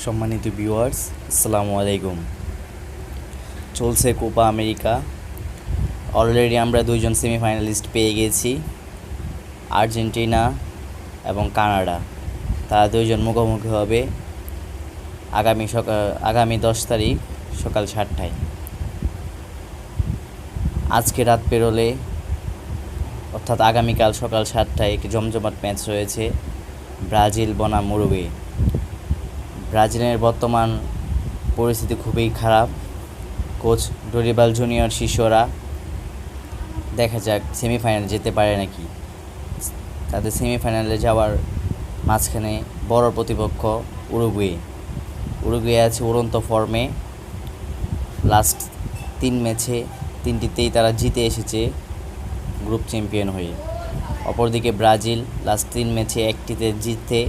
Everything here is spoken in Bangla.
সম্মানিত ভিউয়ার্স, আসসালামু আলাইকুম। চলছে কোপা আমেরিকা। অলরেডি আমরা দুইজন সেমিফাইনালিস্ট পেয়ে গেছি, আর্জেন্টিনা এবং কানাডা। তারা দুইজন মুখোমুখি হবে আগামী 10 তারিখ সকাল 7টায়। আজকে রাত পেরোলে অর্থাৎ আগামীকাল সকাল 7টায় একটি জমজমাট ম্যাচ রয়েছে ব্রাজিল বনাম উরুগুয়ে। ব্রাজিলের বর্তমান পরিস্থিতি খুবই খারাপ। কোচ ডরিবাল জুনিয়র শিষ্যরা দেখা যাক সেমিফাইনালে যেতে পারে নাকি। তাদের সেমিফাইনালে যাওয়ার মাঝখানে বড় প্রতিপক্ষ উরুগুয়ে আছে উড়ন্ত ফর্মে। লাস্ট 3 ম্যাচে 3টিতেই তারা জিতে এসেছে গ্রুপ চ্যাম্পিয়ন হয়ে। অপরদিকে ব্রাজিল লাস্ট 3 ম্যাচে 1টিতে জিতে